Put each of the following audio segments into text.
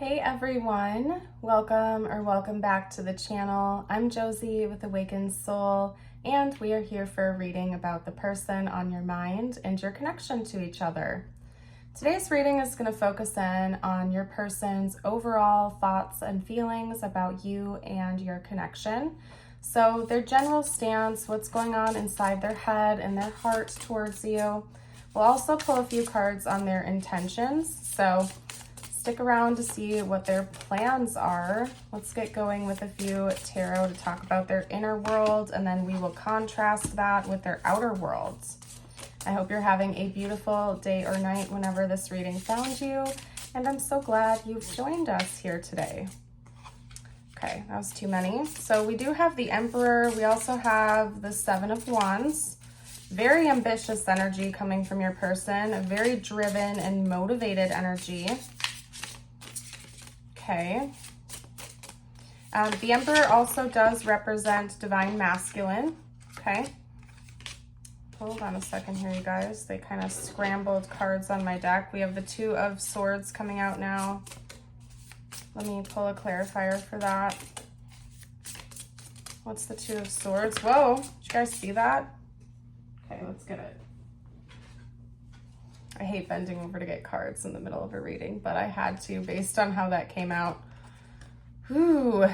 Hey everyone, welcome back to the channel. I'm Josie with Awakened Soul, and we are here for a reading about the person on your mind and your connection to each other. Today's reading is going to focus in on your person's overall thoughts and feelings about you and your connection. So their general stance, what's going on inside their head and their heart towards you. We'll also pull a few cards on their intentions. So stick around to see what their plans are. Let's get going with a few tarot to talk about their inner world, and then we will contrast that with their outer worlds. I hope you're having a beautiful day or night whenever this reading found you, and I'm so glad you've joined us here today. Okay, that was too many. So we do have the Emperor. We also have the Seven of Wands. Very ambitious energy coming from your person, a very driven and motivated energy. Okay. The Emperor also does represent divine masculine. Okay. Hold on a second here, you guys. They kind of scrambled cards on my deck. We have the Two of Swords coming out now. Let me pull a clarifier for that. What's the Two of Swords? Whoa, did you guys see that? Okay, let's get it. I hate bending over to get cards in the middle of a reading, but I had to based on how that came out. Ooh.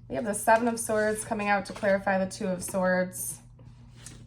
We have the Seven of Swords coming out to clarify the Two of Swords.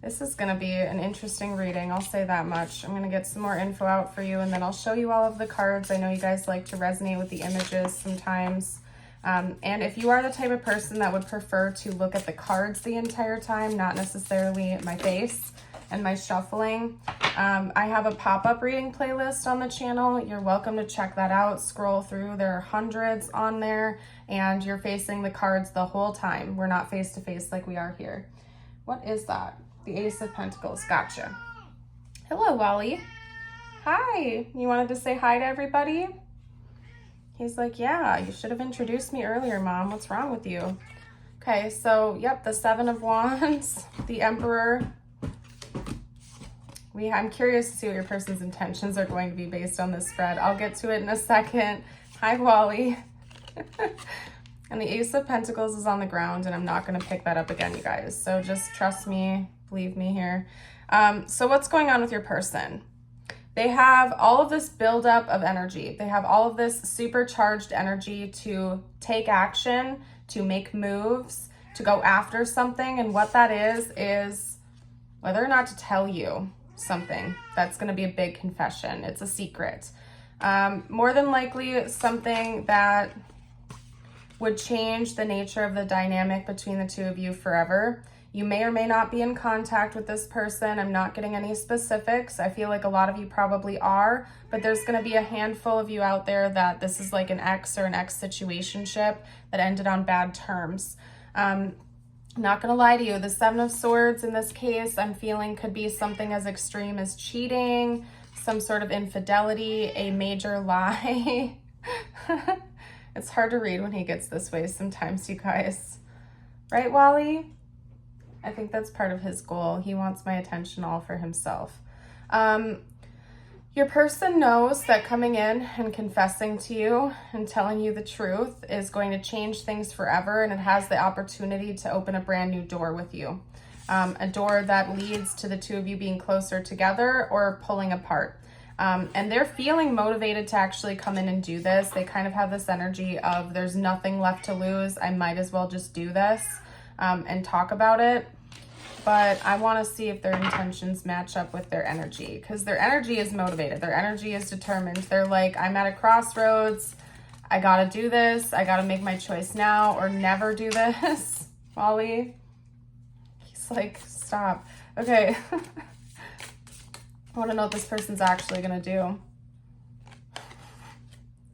This is going to be an interesting reading, I'll say that much. I'm going to get some more info out for you, and then I'll show you all of the cards. I know you guys like to resonate with the images sometimes. And if you are the type of person that would prefer to look at the cards the entire time, not necessarily my face and my shuffling, I have a pop-up reading playlist on the channel. You're welcome to check that out. Scroll through. There are hundreds on there, and you're facing the cards the whole time. We're not face-to-face like we are here. What is that? The Ace of Pentacles. Gotcha. Hello, Wally. Hi. You wanted to say hi to everybody? He's like, yeah, you should have introduced me earlier, Mom. What's wrong with you? Okay, so, yep, the Seven of Wands, the Emperor. I'm curious to see what your person's intentions are going to be based on this spread. I'll get to it in a second. Hi, Wally. And the Ace of Pentacles is on the ground, and I'm not going to pick that up again, you guys. So just trust me, believe me here. So what's going on with your person? They have all of this buildup of energy. They have all of this supercharged energy to take action, to make moves, to go after something. And what that is whether or not to tell you something. That's going to be a big confession. It's a secret. More than likely something that would change the nature of the dynamic between the two of you forever. You may or may not be in contact with this person. I'm not getting any specifics. I feel like a lot of you probably are, but there's going to be a handful of you out there that this is like an ex or an ex situationship that ended on bad terms. Not gonna lie to you, the Seven of Swords in this case, I'm feeling could be something as extreme as cheating, some sort of infidelity, a major lie. It's hard to read when he gets this way sometimes, you guys. Right, Wally? I think that's part of his goal. He wants my attention all for himself. Your person knows that coming in and confessing to you and telling you the truth is going to change things forever, and it has the opportunity to open a brand new door with you. A door that leads to the two of you being closer together or pulling apart. And they're feeling motivated to actually come in and do this. They kind of have this energy of there's nothing left to lose. I might as well just do this and talk about it. But I want to see if their intentions match up with their energy, because their energy is motivated. Their energy is determined. They're like, I'm at a crossroads. I got to do this. I got to make my choice now or never do this. Wally, he's like, stop. Okay. I want to know what this person's actually going to do.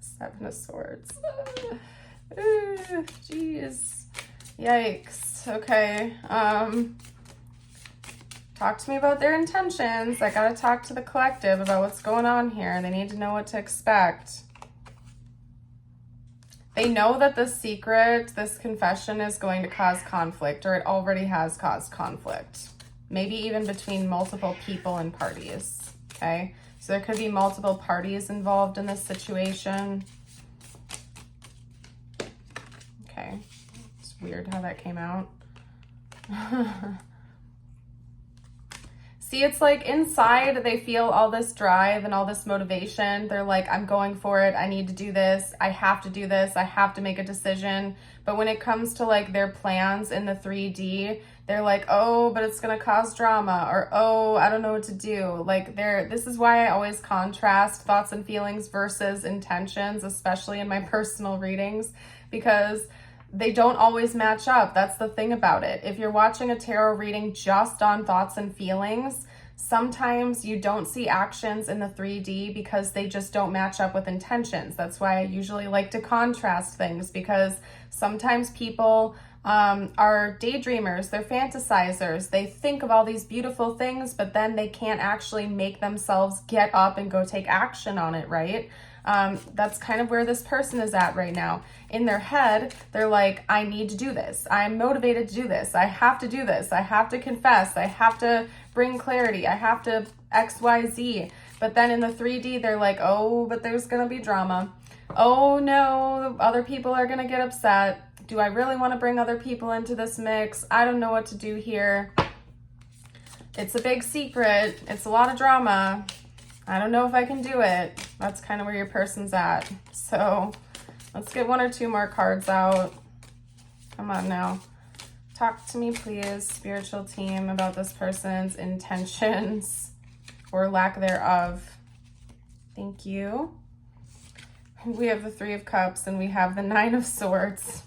Seven of Swords. Jeez. Yikes. Okay. Talk to me about their intentions. I gotta talk to the collective about what's going on here. They need to know what to expect. They know that this secret, this confession is going to cause conflict, or it already has caused conflict. Maybe even between multiple people and parties, okay? So there could be multiple parties involved in this situation. Okay, it's weird how that came out. See, it's like inside they feel all this drive and all this motivation. They're like, I'm going for it. I need to do this. I have to do this. I have to make a decision. But when it comes to like their plans in the 3D, they're like, oh, but it's going to cause drama, or, oh, I don't know what to do. Like this is why I always contrast thoughts and feelings versus intentions, especially in my personal readings, because they don't always match up. That's the thing about it. If you're watching a tarot reading just on thoughts and feelings, sometimes you don't see actions in the 3D because they just don't match up with intentions. That's why I usually like to contrast things, because sometimes people are daydreamers, they're fantasizers, they think of all these beautiful things, but then they can't actually make themselves get up and go take action on it, right? That's kind of where this person is at right now. In their head, they're like, I need to do this. I'm motivated to do this. I have to do this. I have to confess. I have to bring clarity. I have to XYZ. But then in the 3D, they're like, oh, but there's going to be drama. Oh no, other people are going to get upset. Do I really want to bring other people into this mix? I don't know what to do here. It's a big secret. It's a lot of drama. I don't know if I can do it. That's kind of where your person's at. So let's get one or two more cards out. Come on now. Talk to me, please, spiritual team, about this person's intentions or lack thereof. Thank you. We have the 3 of Cups and we have the 9 of Swords.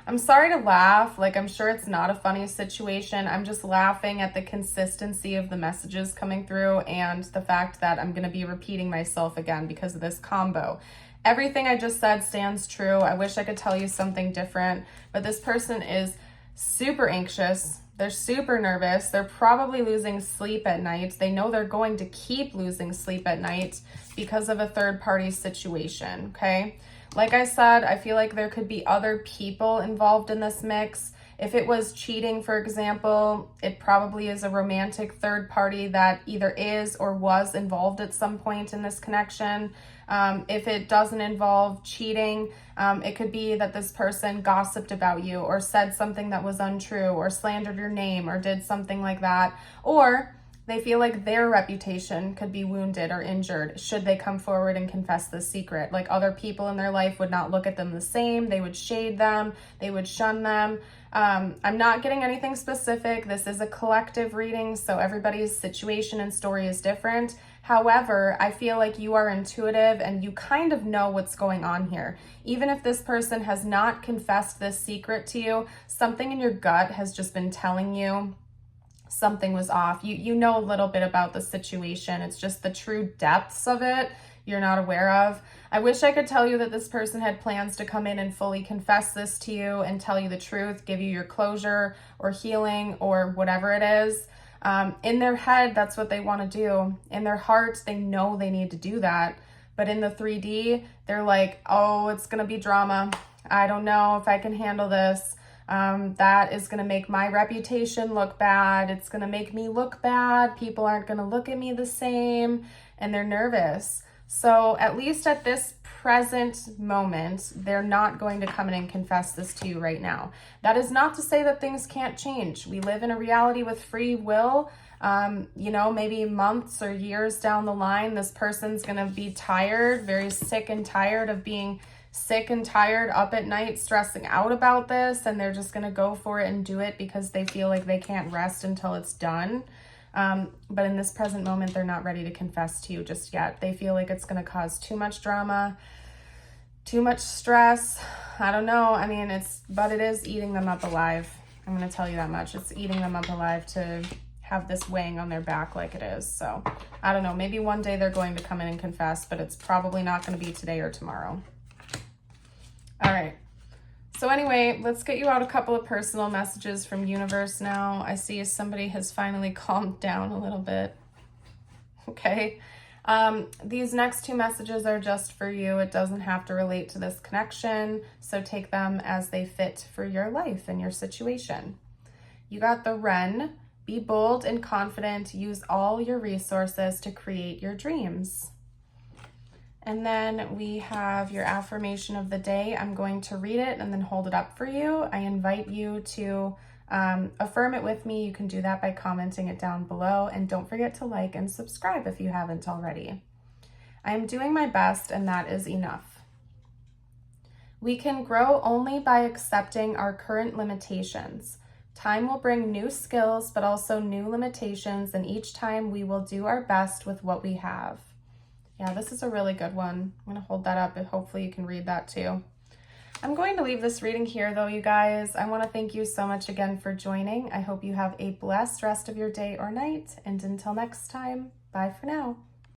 I'm sorry to laugh. Like, I'm sure it's not a funny situation. I'm just laughing at the consistency of the messages coming through and the fact that I'm going to be repeating myself again because of this combo. Everything I just said stands true. I wish I could tell you something different, but this person is super anxious. They're super nervous. They're probably losing sleep at night. They know they're going to keep losing sleep at night because of a third-party situation, okay? Like I said, I feel like there could be other people involved in this mix. If it was cheating, for example, it probably is a romantic third party that either is or was involved at some point in this connection. If it doesn't involve cheating, it could be that this person gossiped about you or said something that was untrue or slandered your name or did something like that. Or they feel like their reputation could be wounded or injured should they come forward and confess this secret. Like, other people in their life would not look at them the same. They would shade them. They would shun them. I'm not getting anything specific. This is a collective reading, so everybody's situation and story is different. However, I feel like you are intuitive and you kind of know what's going on here. Even if this person has not confessed this secret to you, something in your gut has just been telling you something was off. You know a little bit about the situation. It's just the true depths of it you're not aware of. I wish I could tell you that this person had plans to come in and fully confess this to you and tell you the truth, give you your closure or healing or whatever it is. In their head, that's what they want to do. In their hearts, they know they need to do that. But in the 3D, they're like, oh, it's going to be drama. I don't know if I can handle this. That is going to make my reputation look bad. It's going to make me look bad. People aren't going to look at me the same, and they're nervous. So at least at this present moment, they're not going to come in and confess this to you right now. That is not to say that things can't change. We live in a reality with free will. Maybe months or years down the line, this person's going to be tired, very sick and tired of being sick and tired up at night stressing out about this, and they're just going to go for it and do it because they feel like they can't rest until it's done. But in this present moment, they're not ready to confess to you just yet. They feel like it's going to cause too much drama, too much stress. I don't know. I mean, but it is eating them up alive. I'm going to tell you that much. It's eating them up alive to have this weighing on their back like it is. So I don't know. Maybe one day they're going to come in and confess, but it's probably not going to be today or tomorrow. All right. So anyway, let's get you out a couple of personal messages from universe now. I see somebody has finally calmed down a little bit. Okay. These next 2 messages are just for you. It doesn't have to relate to this connection, so take them as they fit for your life and your situation. You got the Wren. Be bold and confident. Use all your resources to create your dreams. And then we have your affirmation of the day. I'm going to read it and then hold it up for you. I invite you to affirm it with me. You can do that by commenting it down below. And don't forget to like and subscribe if you haven't already. I am doing my best, and that is enough. We can grow only by accepting our current limitations. Time will bring new skills, but also new limitations, and each time we will do our best with what we have. Yeah, this is a really good one. I'm going to hold that up and hopefully you can read that too. I'm going to leave this reading here though, you guys. I want to thank you so much again for joining. I hope you have a blessed rest of your day or night. And until next time, bye for now.